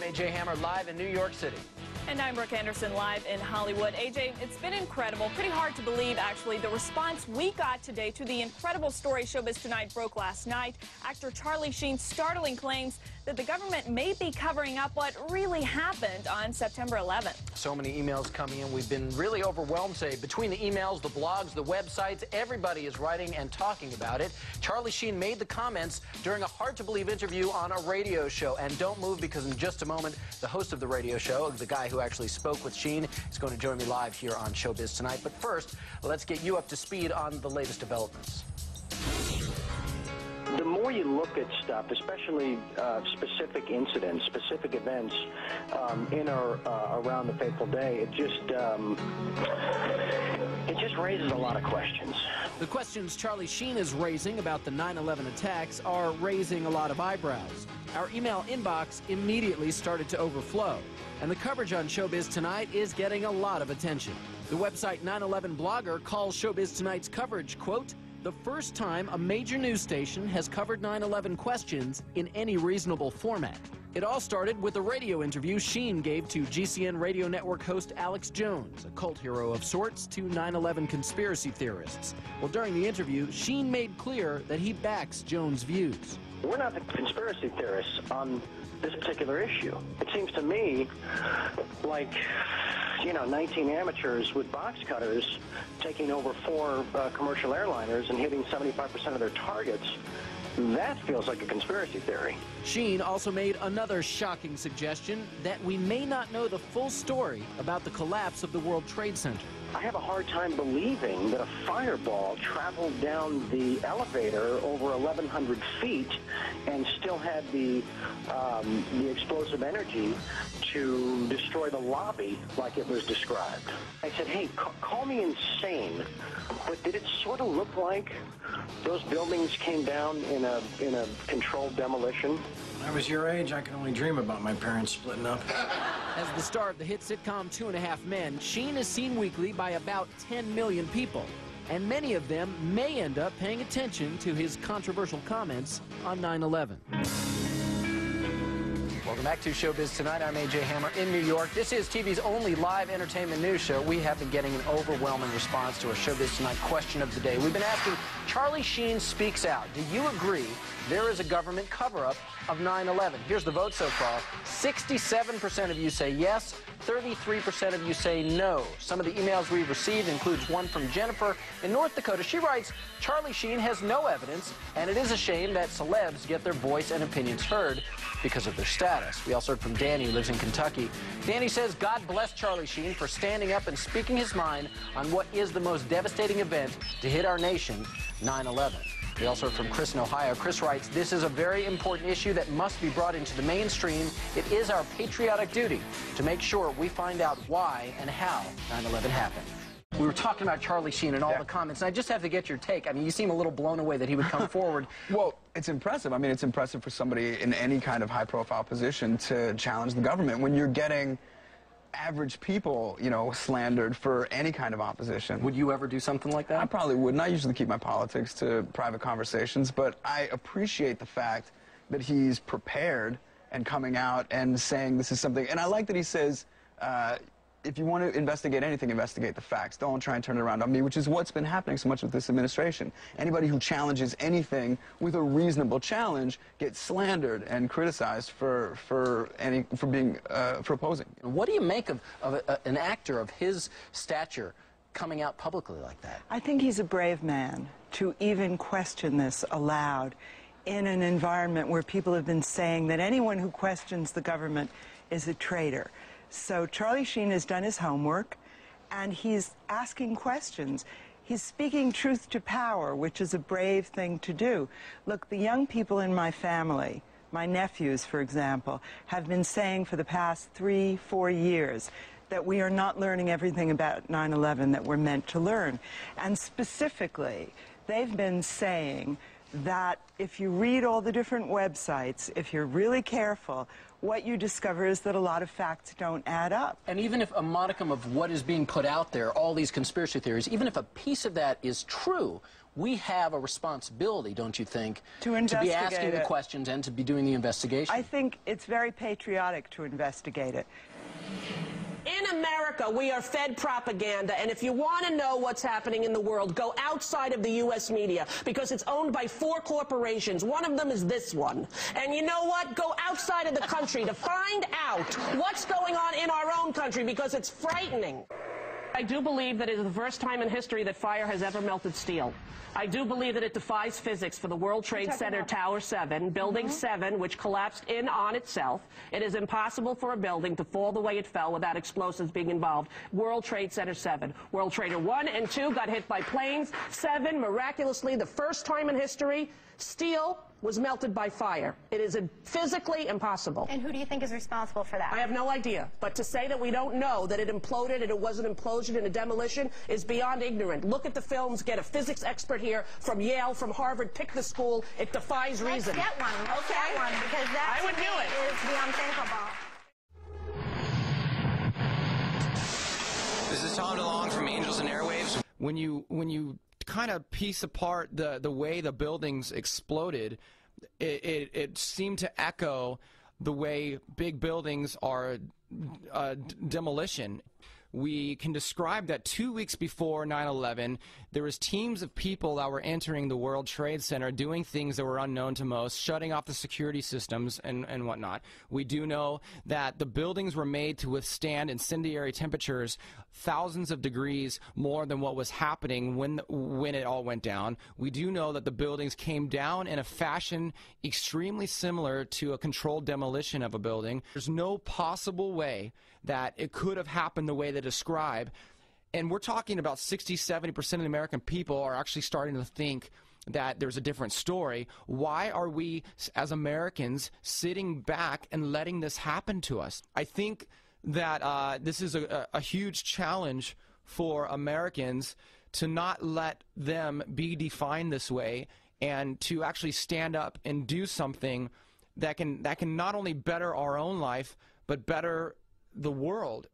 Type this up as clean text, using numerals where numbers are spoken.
AJ Hammer live in New York City. And I'm Brooke Anderson live in Hollywood. AJ, it's been incredible. Pretty hard to believe, actually, the response we got today to the incredible story Showbiz Tonight broke last night. Actor Charlie Sheen's startling claims that the government may be covering up what really happened on September 11th. So many emails coming in. We've been really overwhelmed today. Between the emails, the blogs, the websites, everybody is writing and talking about it. Charlie Sheen made the comments during a hard-to-believe interview on a radio show. And don't move, because in just a moment, the host of the radio show, the guy who actually spoke with Sheen, is going to join me live here on Showbiz Tonight. But first, let's get you up to speed on the latest developments. The more you look at stuff, especially specific incidents, specific events in or around the fateful day, it just raises a lot of questions. The questions Charlie Sheen is raising about the 9/11 attacks are raising a lot of eyebrows. Our email inbox immediately started to overflow, and the coverage on Showbiz Tonight is getting a lot of attention. The website 9/11 Blogger calls Showbiz Tonight's coverage, quote, the first time a major news station has covered 9/11 questions in any reasonable format. It all started with a radio interview Sheen gave to GCN radio network host Alex Jones, a cult hero of sorts to 9/11 conspiracy theorists. Well, during the interview, Sheen made clear that he backs Jones' views. We're not the conspiracy theorists on this particular issue. It seems to me like, 19 amateurs with box cutters taking over 4 commercial airliners and hitting 75% of their targets. That feels like a conspiracy theory. Sheen also made another shocking suggestion that we may not know the full story about the collapse of the World Trade Center. I have a hard time believing that a fireball traveled down the elevator over 1,100 feet and still had the explosive energy to destroy the lobby like it was described. I said, hey, call me insane, but did it sort of look like those buildings came down in a controlled demolition? When I was your age, I could only dream about my parents splitting up. As the star of the hit sitcom 2.5 Men, Sheen is seen weekly by about 10 million people, and many of them may end up paying attention to his controversial comments on 9/11. Welcome back to Showbiz Tonight. I'm AJ Hammer in New York. This is TV's only live entertainment news show. We have been getting an overwhelming response to our Showbiz Tonight question of the day. We've been asking, Charlie Sheen speaks out. Do you agree there is a government cover-up of 9/11? Here's the vote so far. 67% of you say yes, 33% of you say no. Some of the emails we've received includes one from Jennifer in North Dakota. She writes, Charlie Sheen has no evidence, and it is a shame that celebs get their voice and opinions heard because of their status. We also heard from Danny, who lives in Kentucky. Danny says, God bless Charlie Sheen for standing up and speaking his mind on what is the most devastating event to hit our nation, 9/11. We also heard from Chris in Ohio. Chris writes, this is a very important issue that must be brought into the mainstream. It is our patriotic duty to make sure we find out why and how 9/11 happened. We were talking about Charlie Sheen and all the comments, and I just have to get your take. I mean, you seem a little blown away that he would come forward. Well, it's impressive. I mean, it's impressive for somebody in any kind of high-profile position to challenge the government when you're getting average people, slandered for any kind of opposition. Would you ever do something like that? I probably wouldn't. I usually keep my politics to private conversations, but I appreciate the fact that he's prepared and coming out and saying this is something. And I like that he says, if you want to investigate anything, investigate the facts. Don't try and turn it around on me, which is what's been happening so much with this administration. Anybody who challenges anything with a reasonable challenge gets slandered and criticized for opposing. What do you make of an actor of his stature coming out publicly like that? I think he's a brave man to even question this aloud in an environment where people have been saying that anyone who questions the government is a traitor. So Charlie Sheen has done his homework, and he's asking questions. He's speaking truth to power, which is a brave thing to do. Look, the young people in my family, my nephews, for example, have been saying for the past 3-4 years that we are not learning everything about 9/11 that we're meant to learn. And specifically, they've been saying that if you read all the different websites, if you're really careful, what you discover is that a lot of facts don't add up. And even if a modicum of what is being put out there, all these conspiracy theories, even if a piece of that is true, we have a responsibility, don't you think, to be asking the it. questions and to be doing the investigation? I think it's very patriotic to investigate it. In America, we are fed propaganda, and if you want to know what's happening in the world, go outside of the U.S. media, because it's owned by 4 corporations. One of them is this one. And you know what? Go outside of the country to find out what's going on in our own country, because it's frightening. I do believe that it is the first time in history that fire has ever melted steel. I do believe that it defies physics for the World Trade Center Tower 7, Building 7, which collapsed in on itself. It is impossible for a building to fall the way it fell without explosives being involved. World Trade Center 7. World Trader 1 and 2 got hit by planes. 7, miraculously, the first time in history, steel was melted by fire. It is physically impossible. And who do you think is responsible for that? I have no idea. But to say that we don't know that it imploded and it was an implosion and a demolition is beyond ignorant. Look at the films, get a physics expert here from Yale, from Harvard, pick the school. It defies reason. Let's get one. Let's get one, because that I would do it. Is the unthinkable. This is Tom DeLong from Angels and Airwaves. When you kind of piece apart the way the buildings exploded, it seemed to echo the way big buildings are demolition. We can describe that 2 weeks before 9/11, there was teams of people that were entering the World Trade Center doing things that were unknown to most, shutting off the security systems and whatnot. We do know that the buildings were made to withstand incendiary temperatures thousands of degrees more than what was happening when it all went down. We do know that the buildings came down in a fashion extremely similar to a controlled demolition of a building. There's no possible way that it could have happened the way they describe. And we're talking about 60–70% of the American people are actually starting to think that there's a different story. Why are we, as Americans, sitting back and letting this happen to us? I think that this is a huge challenge for Americans to not let them be defined this way, and to actually stand up and do something that can not only better our own life, but better the world.